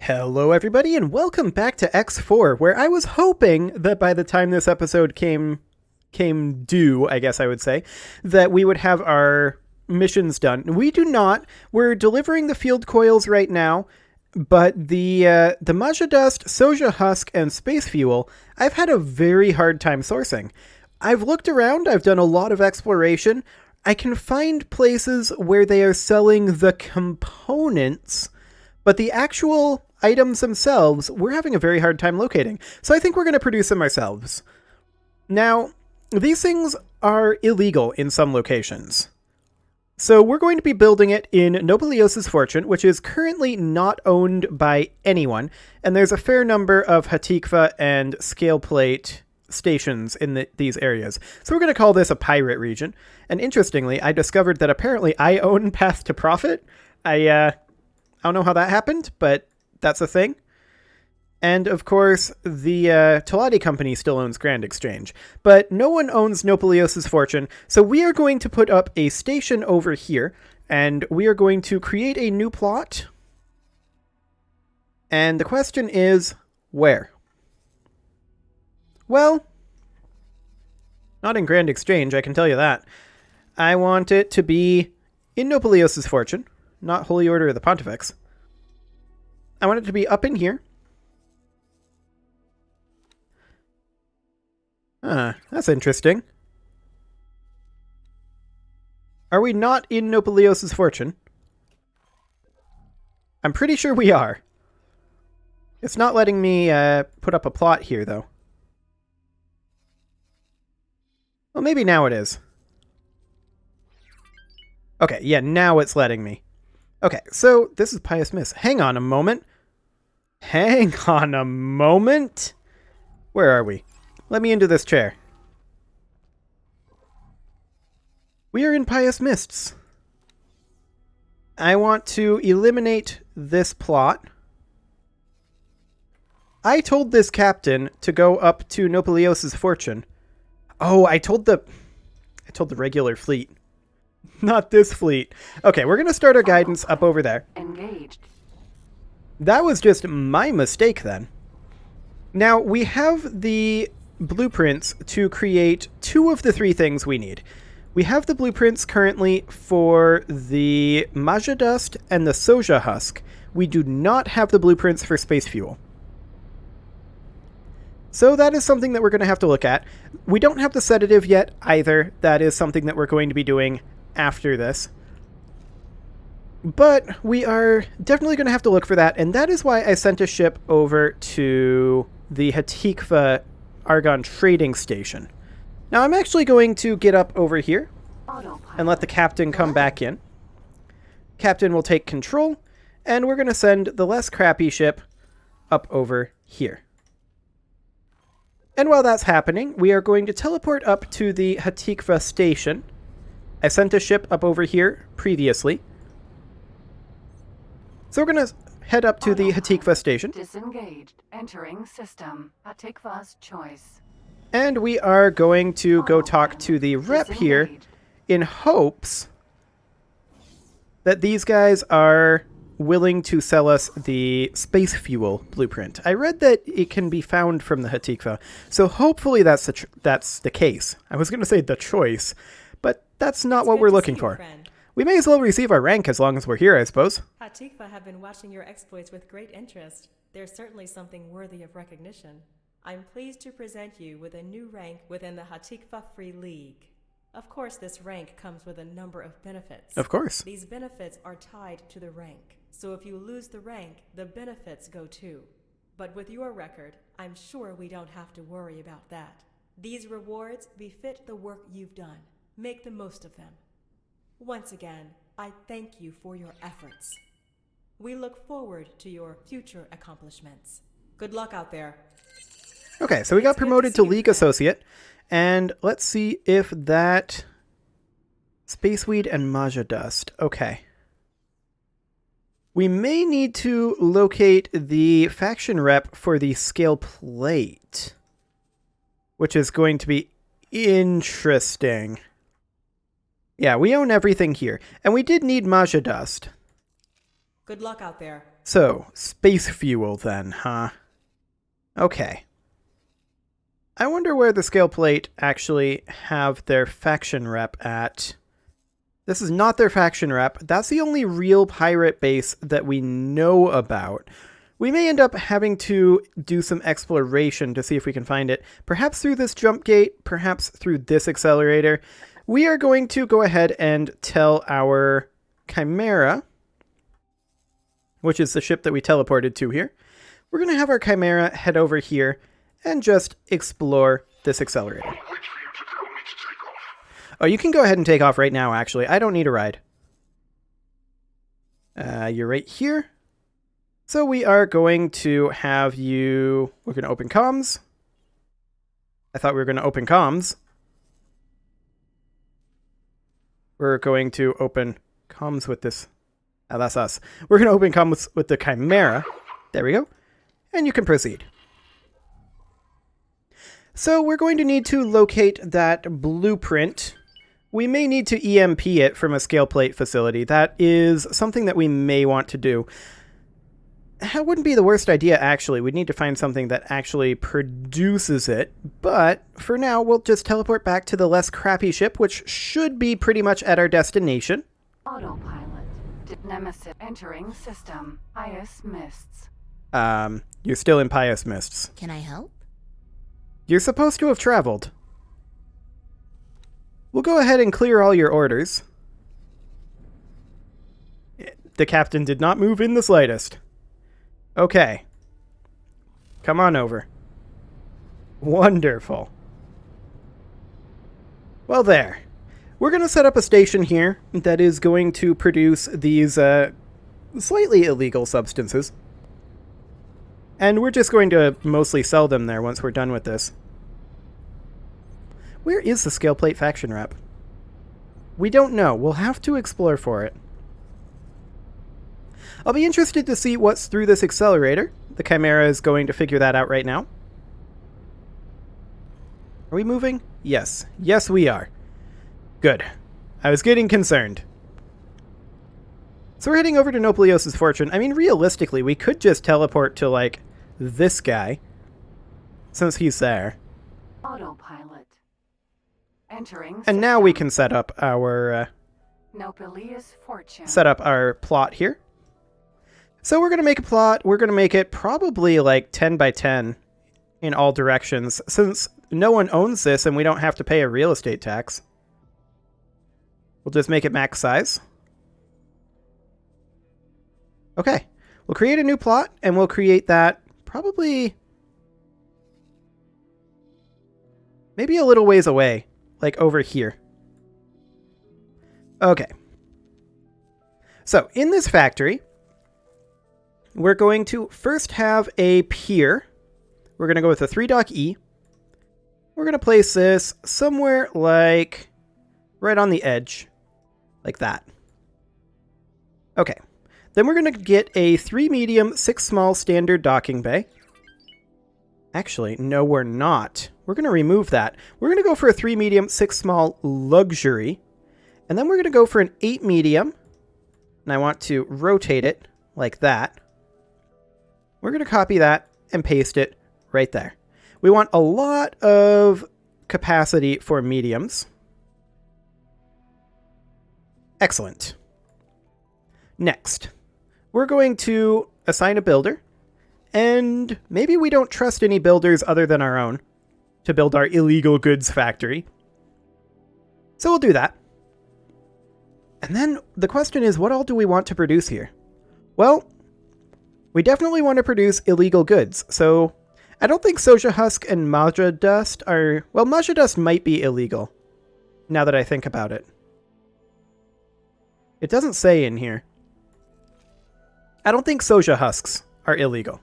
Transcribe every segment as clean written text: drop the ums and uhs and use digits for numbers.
Hello, everybody, and welcome back to X4, where I was hoping that by the time this episode came due, I guess I would say, that we would have our missions done. We do not. We're delivering the field coils right now, but the Maja Dust, Soja Husk, and Space Fuel, I've had a very hard time sourcing. I've looked around, I've done a lot of exploration. I can find places where they are selling the components, but the actual items themselves, we're having a very hard time locating. So I think we're going to produce them ourselves. Now, these things are illegal in some locations. So we're going to be building it in Nobelios' Fortune, which is currently not owned by anyone. And there's a fair number of Hatikva and Scale Plate stations in these areas. So we're going to call this a pirate region. And interestingly, I discovered that apparently I own Path to Profit. I don't know how that happened, but that's a thing. And of course, the Teladi company still owns Grand Exchange. But no one owns Nopelios' Fortune, so we are going to put up a station over here, and we are going to create a new plot. And the question is, where? Well, not in Grand Exchange, I can tell you that. I want it to be in Nopelios' Fortune, not Holy Order of the Pontifex. I want it to be up in here. That's interesting. Are we not in Nopelios' Fortune? I'm pretty sure we are. It's not letting me put up a plot here, though. Well, maybe now it is. Okay, yeah, now it's letting me. Okay, so this is Pious Miss. Hang on a moment. Hang on a moment. Where are we? Let me into this chair. We are in Pious Mists. I want to eliminate this plot. I told this captain to go up to Nopelios' Fortune. Oh, I told the regular fleet. Not this fleet. Okay, we're going to start our guidance up over there. Engaged. That was just my mistake then. Now, we have the blueprints to create two of the three things we need. We have the blueprints currently for the Maja Dust and the Soja Husk. We do not have the blueprints for Space Fuel. So that is something that we're going to have to look at. We don't have the sedative yet either. That is something that we're going to be doing after this. But we are definitely going to have to look for that, and that is why I sent a ship over to the Hatikva Argon Trading Station. Now I'm actually going to get up over here and let the captain come back in. Captain will take control, and we're going to send the less crappy ship up over here. And while that's happening, we are going to teleport up to the Hatikva Station. I sent a ship up over here previously. So we're going to head up to the Hatikva Station. Disengaged. Entering system. Hatikva's choice. And we are going to go talk to the rep here in hopes that these guys are willing to sell us the Space Fuel blueprint. I read that it can be found from the Hatikva, so hopefully that's the case. I was going to say the choice, but that's not what we're looking for. We may as well receive our rank as long as we're here, I suppose. Hatikva have been watching your exploits with great interest. There's certainly something worthy of recognition. I'm pleased to present you with a new rank within the Hatikva Free League. Of course, this rank comes with a number of benefits. Of course. These benefits are tied to the rank. So if you lose the rank, the benefits go too. But with your record, I'm sure we don't have to worry about that. These rewards befit the work you've done. Make the most of them. Once again, I thank you for your efforts. We look forward to your future accomplishments. Good luck out there. Okay, so we got promoted to League Associate, and let's see if that Spaceweed and Maja Dust. Okay. We may need to locate the faction rep for the Scale Plate, which is going to be interesting. Yeah, we own everything here. And we did need Maja Dust. Good luck out there. So, space fuel then, huh? Okay. I wonder where the Scale Plate actually have their faction rep at. This is not their faction rep. That's the only real pirate base that we know about. We may end up having to do some exploration to see if we can find it. Perhaps through this jump gate, perhaps through this accelerator. We are going to go ahead and tell our Chimera, which is the ship that we teleported to here. We're going to have our Chimera head over here and just explore this accelerator. Oh, you can go ahead and take off right now, actually. I don't need a ride. You're right here. So we are going to have you... We're going to open comms. I thought we were going to open comms. We're going to open comms with this... Oh, that's us. We're going to open comms with the Chimera. There we go. And you can proceed. So we're going to need to locate that blueprint. We may need to EMP it from a Scale Plate facility. That is something that we may want to do. That wouldn't be the worst idea, actually. We'd need to find something that actually produces it. But for now, we'll just teleport back to the less crappy ship, which should be pretty much at our destination. Autopilot. Nemesis entering system. Pious Mists. You're still in Pious Mists. Can I help? You're supposed to have traveled. We'll go ahead and clear all your orders. The captain did not move in the slightest. Okay. Come on over. Wonderful. Well, there. We're going to set up a station here that is going to produce these slightly illegal substances. And we're just going to mostly sell them there once we're done with this. Where is the Scale Plate faction rep? We don't know. We'll have to explore for it. I'll be interested to see what's through this accelerator. The Chimera is going to figure that out right now. Are we moving? Yes. Yes, we are. Good. I was getting concerned. So we're heading over to Noplios' Fortune. I mean, realistically, we could just teleport to, like, this guy, since he's there. Autopilot. Entering And now we can set up our Noplios Fortune. set up our plot here. So we're going to make a plot. We're going to make it probably like 10 by 10 in all directions, since no one owns this and we don't have to pay a real estate tax. We'll just make it max size. Okay. We'll create a new plot, and we'll create that probably maybe a little ways away, like over here. Okay. So in this factory, we're going to first have a pier. We're going to go with a 3-dock E. We're going to place this somewhere like right on the edge, like that. Okay. Then we're going to get a 3 medium, 6 small standard docking bay. Actually, no, we're not. We're going to remove that. We're going to go for a 3 medium, 6 small luxury. And then we're going to go for an 8 medium. And I want to rotate it like that. We're going to copy that and paste it right there. We want a lot of capacity for mediums. Excellent. Next, we're going to assign a builder. And maybe we don't trust any builders other than our own to build our illegal goods factory. So we'll do that. And then the question is, what all do we want to produce here? Well, we definitely want to produce illegal goods. So I don't think Soja Husk and Maja Dust are... Well, Maja Dust might be illegal, now that I think about it. It doesn't say in here. I don't think Soja Husks are illegal.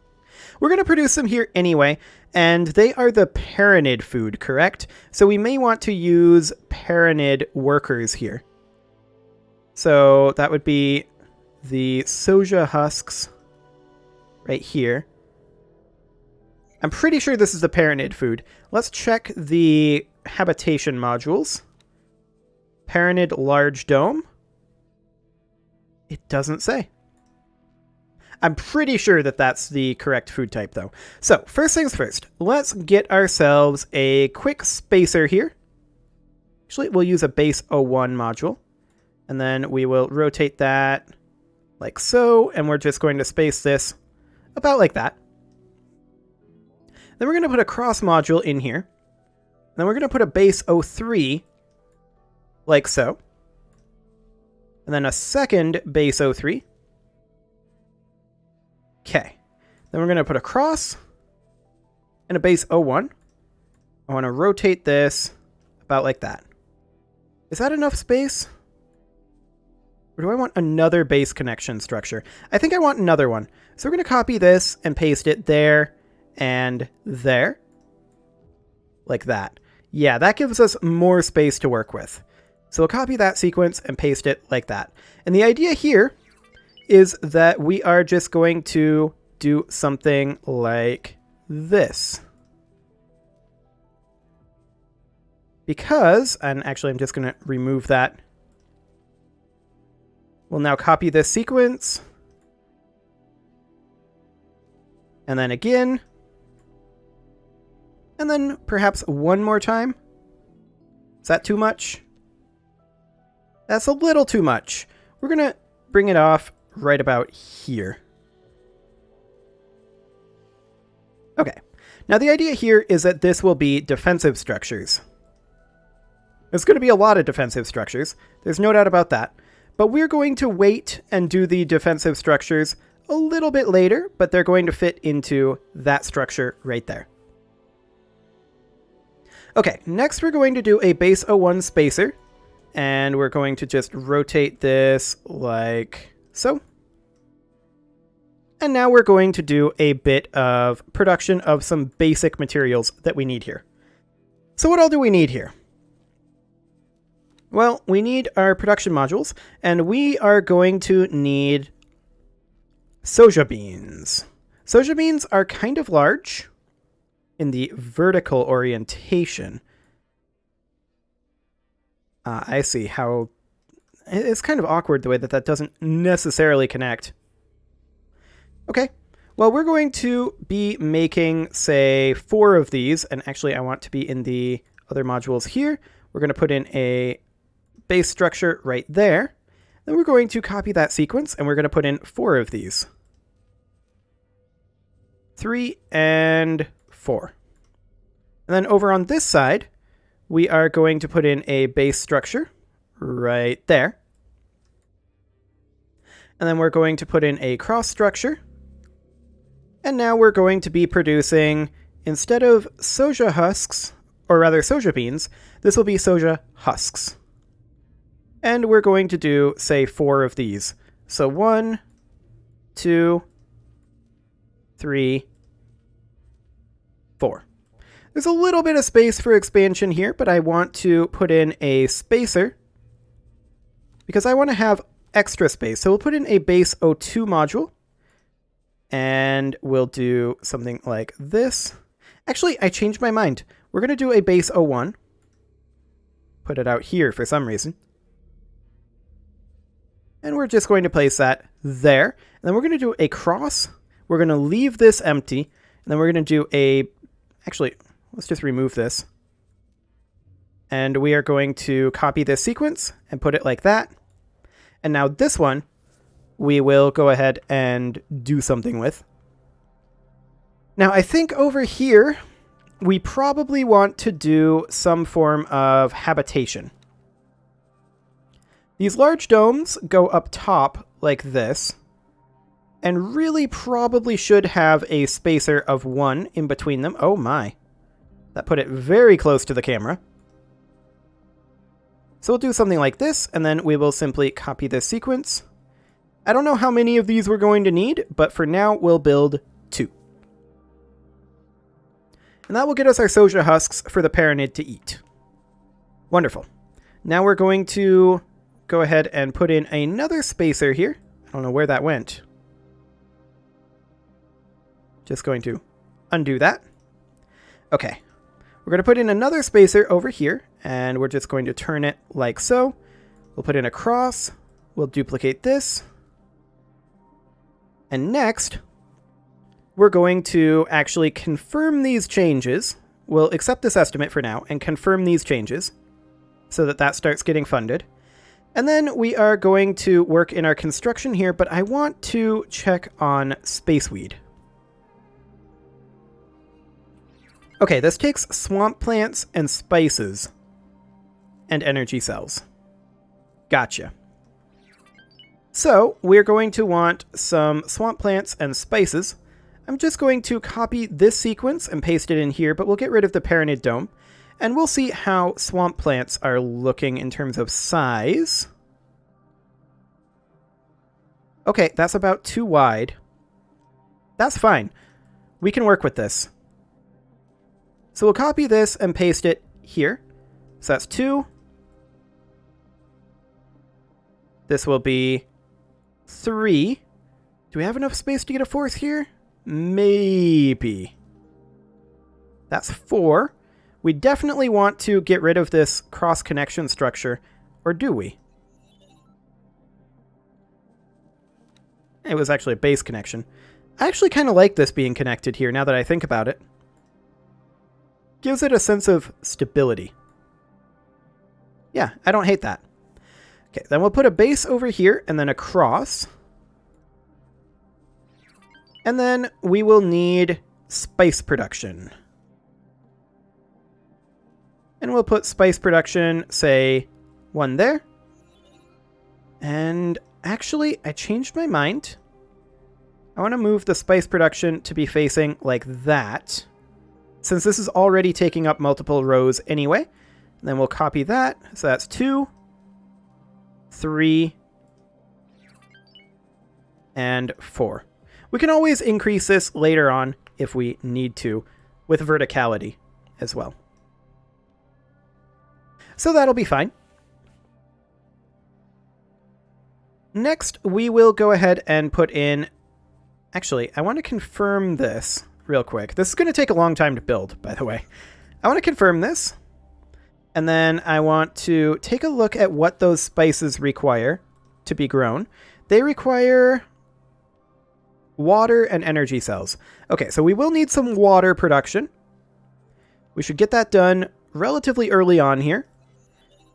We're going to produce them here anyway, and they are the Paranid food, correct? So we may want to use Paranid workers here. So that would be the Soja Husks right here. I'm pretty sure this is the Paranid food. Let's check the habitation modules. Paranid large dome. It doesn't say. I'm pretty sure that that's the correct food type, though. So, first things first, let's get ourselves a quick spacer here. Actually, we'll use a base 01 module. And then we will rotate that like so, and we're just going to space this about like that. Then we're going to put a cross module in here. Then we're going to put a base 03 like so. And then a second base 03. Okay. Then we're going to put a cross and a base 01. I want to rotate this about like that. Is that enough space? Or do I want another base connection structure? I think I want another one. So we're going to copy this and paste it there and there. Like that. Yeah, that gives us more space to work with. So we'll copy that sequence and paste it like that. And the idea here is that we are just going to do something like this. Because, and actually I'm just going to remove that. We'll now copy this sequence. And then again. And then perhaps one more time. Is that too much? That's a little too much. We're going to bring it off right about here. Okay. Now the idea here is that this will be defensive structures. There's going to be a lot of defensive structures. There's no doubt about that. But we're going to wait and do the defensive structures a little bit later, but they're going to fit into that structure right there. Okay, next we're going to do a base 01 spacer, and we're going to just rotate this like so. And now we're going to do a bit of production of some basic materials that we need here. So what all do we need here? Well, we need our production modules, and we are going to need soja beans. Soja beans are kind of large in the vertical orientation. I see how it's kind of awkward the way that doesn't necessarily connect. Okay, well, we're going to be making, say, 4 of these, and actually I want to be in the other modules here. We're going to put in a base structure right there. Then we're going to copy that sequence, and we're going to put in 4 of these. 3 and 4. And then over on this side, we are going to put in a base structure right there. And then we're going to put in a cross structure. And now we're going to be producing, instead of soja husks, or rather soja beans, this will be soja husks. And we're going to do, say, 4 of these. So 1, 2, 3, 4. There's a little bit of space for expansion here, but I want to put in a spacer because I want to have extra space. So we'll put in a base 02 module, and we'll do something like this. Actually, I changed my mind. We're going to do a base 01. Put it out here for some reason. And we're just going to place that there. And then we're going to do a cross. We're going to leave this empty. And then we're going to do a... Actually, let's just remove this. And we are going to copy this sequence and put it like that. And now this one, we will go ahead and do something with. Now, I think over here, we probably want to do some form of habitation. These large domes go up top like this, and really probably should have a spacer of 1 in between them. Oh my. That put it very close to the camera. So we'll do something like this, and then we will simply copy this sequence. I don't know how many of these we're going to need, but for now we'll build 2. And that will get us our soja husks for the paranid to eat. Wonderful. Now we're going to go ahead and put in another spacer here. I don't know where that went. Just going to undo that. Okay. We're going to put in another spacer over here, and we're just going to turn it like so. We'll put in a cross. We'll duplicate this. And next, we're going to actually confirm these changes. We'll accept this estimate for now and confirm these changes so that that starts getting funded. And then we are going to work in our construction here, but I want to check on spaceweed. Okay, this takes swamp plants and spices and energy cells. Gotcha. So we're going to want some swamp plants and spices. I'm just going to copy this sequence and paste it in here, but we'll get rid of the Paranid Dome. And we'll see how swamp plants are looking in terms of size. Okay, that's about too wide. That's fine. We can work with this. So we'll copy this and paste it here. So that's 2. This will be 3. Do we have enough space to get a 4th here? Maybe. That's 4. We definitely want to get rid of this cross-connection structure. Or do we? It was actually a base connection. I actually kind of like this being connected here now that I think about it. Gives it a sense of stability. Yeah, I don't hate that. Okay, then we'll put a base over here and then a cross. And then we will need spice production. And we'll put spice production, say, 1 there. And actually, I changed my mind. I want to move the spice production to be facing like that, since this is already taking up multiple rows anyway. And then we'll copy that. So that's 2, 3, and 4. We can always increase this later on if we need to, with verticality as well. So that'll be fine. Next, we will go ahead and put in... Actually, I want to confirm this real quick. This is going to take a long time to build, by the way. I want to confirm this. And then I want to take a look at what those spices require to be grown. They require water and energy cells. Okay, so we will need some water production. We should get that done relatively early on here.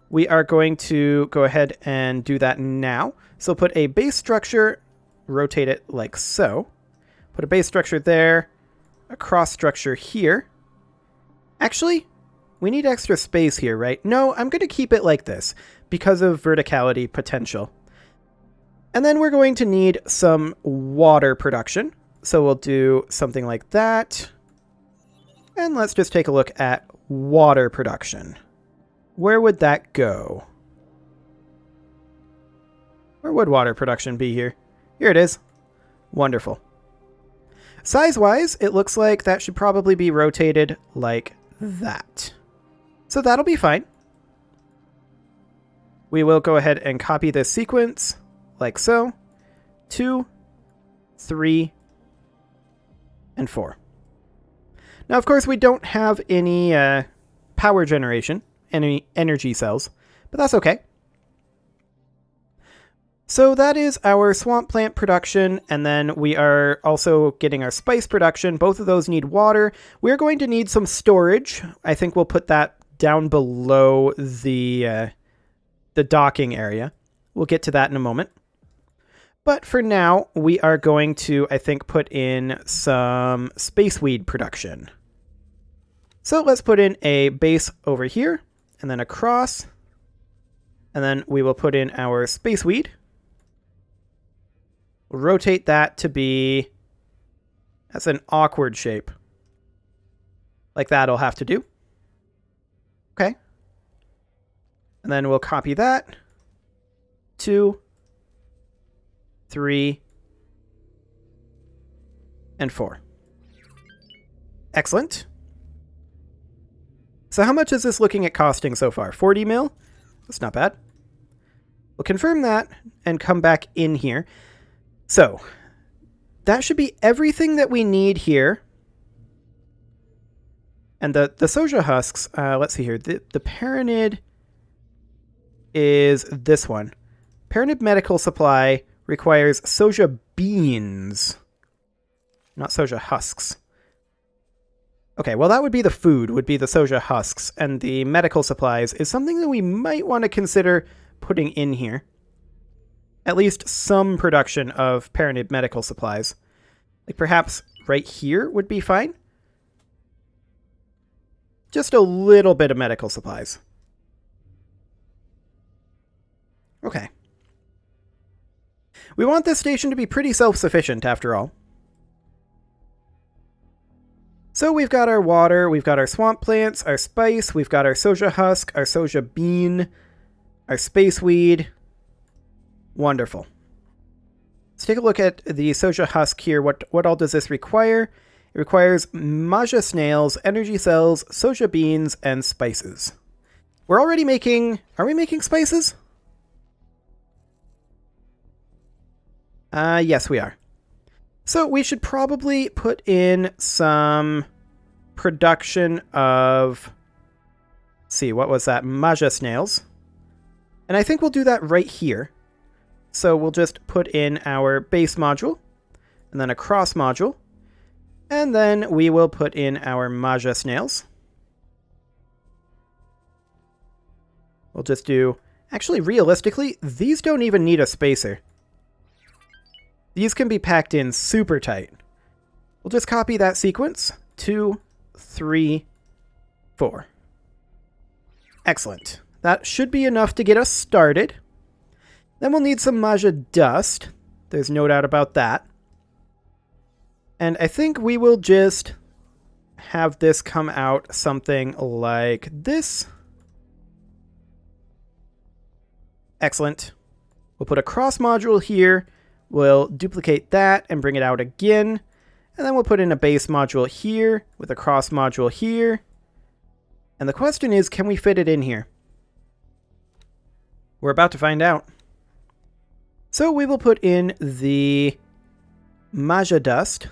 We are going to go ahead and do that now. So put a base structure, rotate it like so. Put a base structure there, a cross structure here. Actually, we need extra space here, right? No, I'm going to keep it like this because of verticality potential. And then we're going to need some water production. So we'll do something like that. And let's just take a look at water production. Where would that go? Where would water production be here? Here it is. Wonderful. Size-wise, it looks like that should probably be rotated like that. So that'll be fine. We will go ahead and copy this sequence like so. 2, 3, and 4. Now, of course, we don't have any power generation, any energy cells, but that's okay. So that is our swamp plant production, and then we are also getting our spice production. Both of those need water. We're going to need some storage. I think we'll put that down below the docking area. We'll get to that in a moment. But for now, we are going to, I think, put in some spaceweed production. So let's put in a base over here, and then a cross. And then we will put in our spaceweed. We'll rotate that to be... That's an awkward shape. Like that'll have to do. Okay. And then we'll copy that. 2, 3, and 4. Excellent. So how much is this looking at costing so far? 40 mil? That's not bad. We'll confirm that and come back in here. So that should be everything that we need here. And the Soja husks, let's see here. The Paranid is this one. Paranid medical supply requires soja beans, not soja husks. Okay, well that would be the food, would be the soja husks, and the medical supplies is something that we might want to consider putting in here. At least some production of Paranid medical supplies. Like perhaps right here would be fine. Just a little bit of medical supplies. Okay. We want this station to be pretty self-sufficient, after all. So we've got our water, we've got our swamp plants, our spice, we've got our soja husk, our soja bean, our space weed. Wonderful. Let's take a look at the soja husk here. What all does this require? It requires Maja snails, energy cells, soja beans, and spices. We're already making... Are we making spices? Yes, we are. So we should probably put in some production of... Let's see, what was that? Maja snails. And I think we'll do that right here. So we'll just put in our base module, and then a cross module, and then we will put in our Maja snails. We'll just do... Actually, realistically, these don't even need a spacer. These can be packed in super tight. We'll just copy that sequence. 2, 3, 4. Excellent. That should be enough to get us started. Then we'll need some Maja dust. There's no doubt about that. And I think we will just have this come out something like this. Excellent. We'll put a cross module here. We'll duplicate that and bring it out again. And then we'll put in a base module here with a cross module here. And the question is, can we fit it in here? We're about to find out. So we will put in the Maja dust.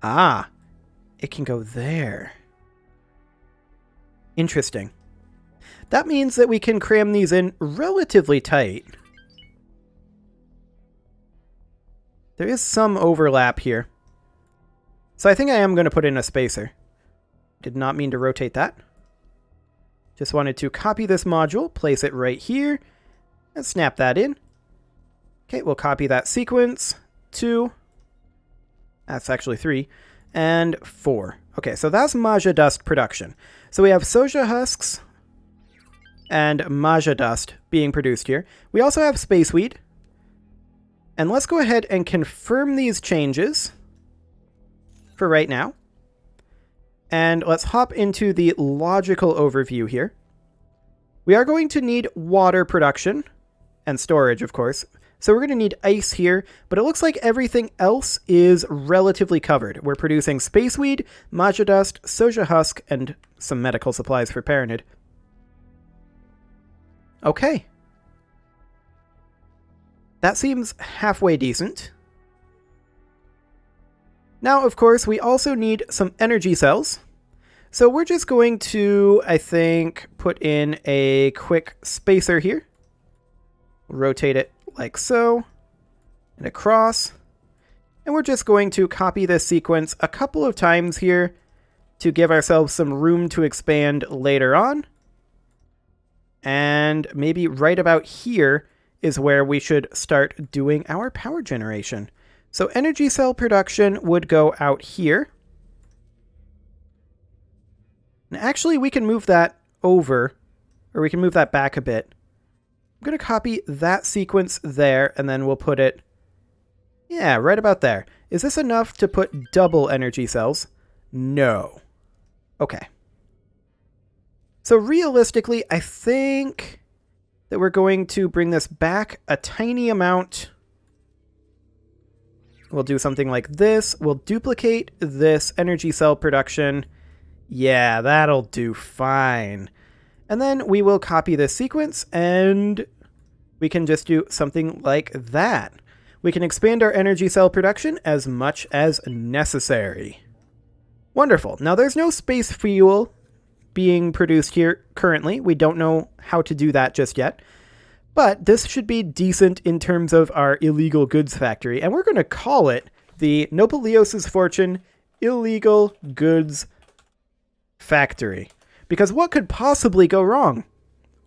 Ah, it can go there. Interesting. That means that we can cram these in relatively tight. There is some overlap here. So I think I am going to put in a spacer. Did not mean to rotate that. Just wanted to copy this module, place it right here, and snap that in. Okay, we'll copy that sequence. 2. That's actually 3. And 4. Okay, so that's Maja dust production. So we have soja husks and Maja dust being produced here. We also have space weed. And let's go ahead and confirm these changes for right now. And let's hop into the logical overview here. We are going to need water production and storage, of course. So we're going to need ice here, but it looks like everything else is relatively covered. We're producing space weed, Maja dust, soja husk, and some medical supplies for Paranid. Okay. That seems halfway decent. Now, of course, we also need some energy cells. So we're just going to, I think, put in a quick spacer here. Rotate it like so, and across. And we're just going to copy this sequence a couple of times here to give ourselves some room to expand later on. And maybe right about here is where we should start doing our power generation. So energy cell production would go out here. And actually, we can move that over, or we can move that back a bit. I'm going to copy that sequence there, and then we'll put it, yeah, right about there. Is this enough to put double energy cells? No. Okay. So realistically, I think that we're going to bring this back a tiny amount. We'll do something like this. We'll duplicate this energy cell production. Yeah, that'll do fine. And then we will copy this sequence, and we can just do something like that. We can expand our energy cell production as much as necessary. Wonderful. Now, there's no space fuel being produced here currently. We don't know how to do that just yet. But this should be decent in terms of our illegal goods factory, and we're going to call it the Nopalios' Fortune Illegal Goods Factory. Because what could possibly go wrong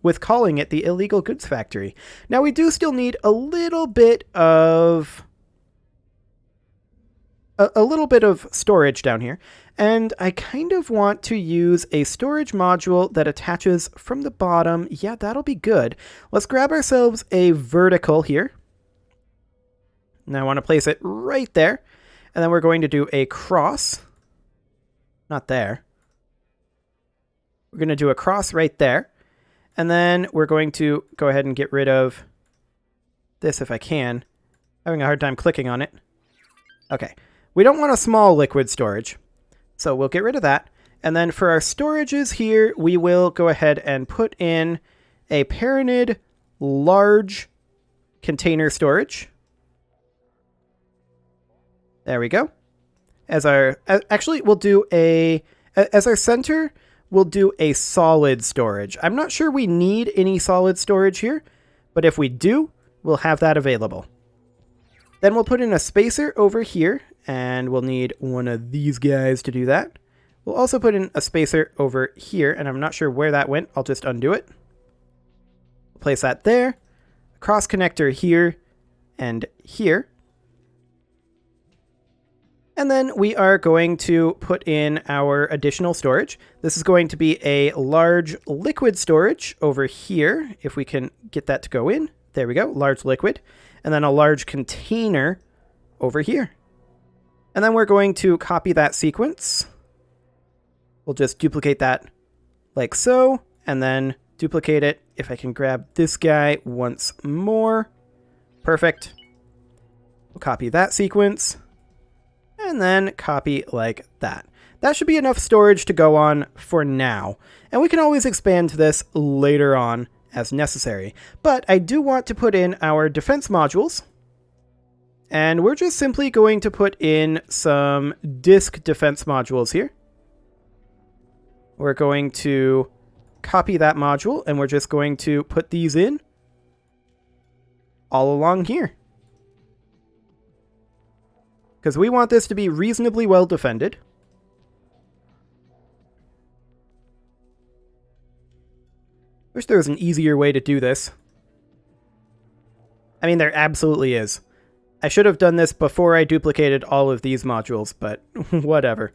with calling it the Illegal Goods Factory? Now, we do still need a little bit of storage down here, and I kind of want to use a storage module that attaches from the bottom. Yeah, that'll be good. Let's grab ourselves a vertical here. Now I want to place it right there, and then we're going to do a cross. Not there. We're going to do a cross right there, and then we're going to go ahead and get rid of this if I can. Having a hard time clicking on it. Okay. We don't want a small liquid storage, so we'll get rid of that. And then for our storages here, we will go ahead and put in a Paranid large container storage. There we go. Actually, we'll do as our center, we'll do a solid storage. I'm not sure we need any solid storage here, but if we do, we'll have that available. Then we'll put in a spacer over here, and we'll need one of these guys to do that. We'll also put in a spacer over here, and I'm not sure where that went. I'll just undo it. We'll place that there. Cross connector here and here. And then we are going to put in our additional storage. This is going to be a large liquid storage over here, if we can get that to go in. There we go, large liquid. And then a large container over here. And then we're going to copy that sequence. We'll just duplicate that like so, and then duplicate it. If I can grab this guy once more. Perfect. We'll copy that sequence, and then copy like that. That should be enough storage to go on for now. And we can always expand this later on as necessary. But I do want to put in our defense modules. And we're just simply going to put in some disk defense modules here. We're going to copy that module, and we're just going to put these in all along here. Because we want this to be reasonably well defended. Wish there was an easier way to do this. I mean, there absolutely is. I should have done this before I duplicated all of these modules, but whatever.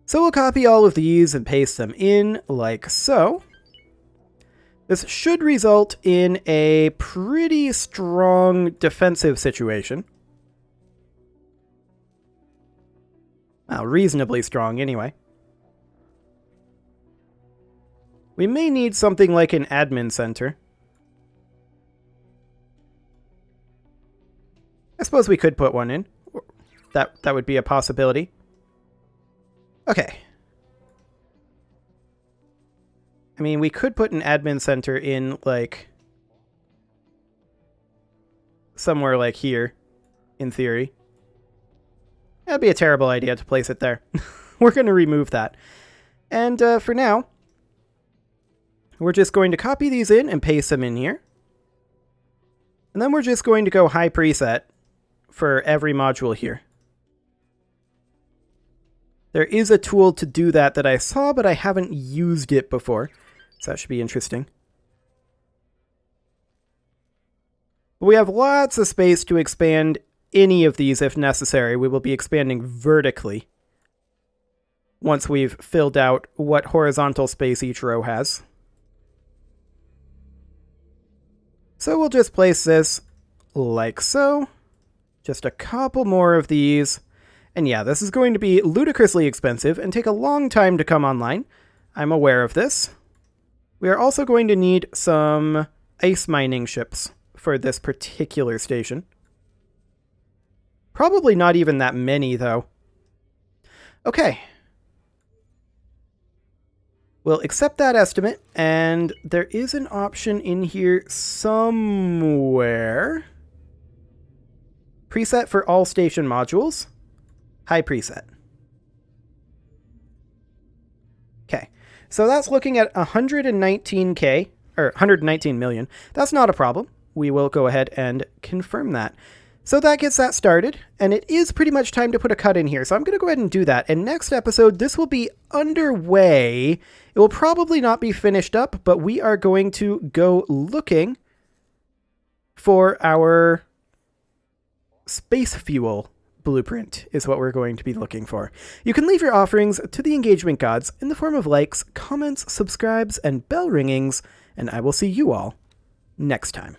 So we'll copy all of these and paste them in like so. This should result in a pretty strong defensive situation. Well, reasonably strong anyway. We may need something like an admin center. I suppose we could put one in. That would be a possibility. Okay. I mean, we could put an admin center in, like, somewhere like here, in theory. That'd be a terrible idea to place it there. We're going to remove that. And for now, we're just going to copy these in and paste them in here. And then we're just going to go high preset for every module here. There is a tool to do that I saw, but I haven't used it before. So that should be interesting. We have lots of space to expand any of these if necessary. We will be expanding vertically once we've filled out what horizontal space each row has. So we'll just place this like so. Just a couple more of these. And yeah, this is going to be ludicrously expensive and take a long time to come online. I'm aware of this. We are also going to need some ice mining ships for this particular station. Probably not even that many, though. Okay. We'll accept that estimate, and there is an option in here somewhere. Preset for all station modules. High preset. Okay, so that's looking at 119K or 119 million. That's not a problem. We will go ahead and confirm that. So that gets that started, and it is pretty much time to put a cut in here. So I'm going to go ahead and do that. And next episode, this will be underway. It will probably not be finished up, but we are going to go looking for our space fuel blueprint is what we're going to be looking for. You can leave your offerings to the engagement gods in the form of likes, comments, subscribes, and bell ringings, and I will see you all next time.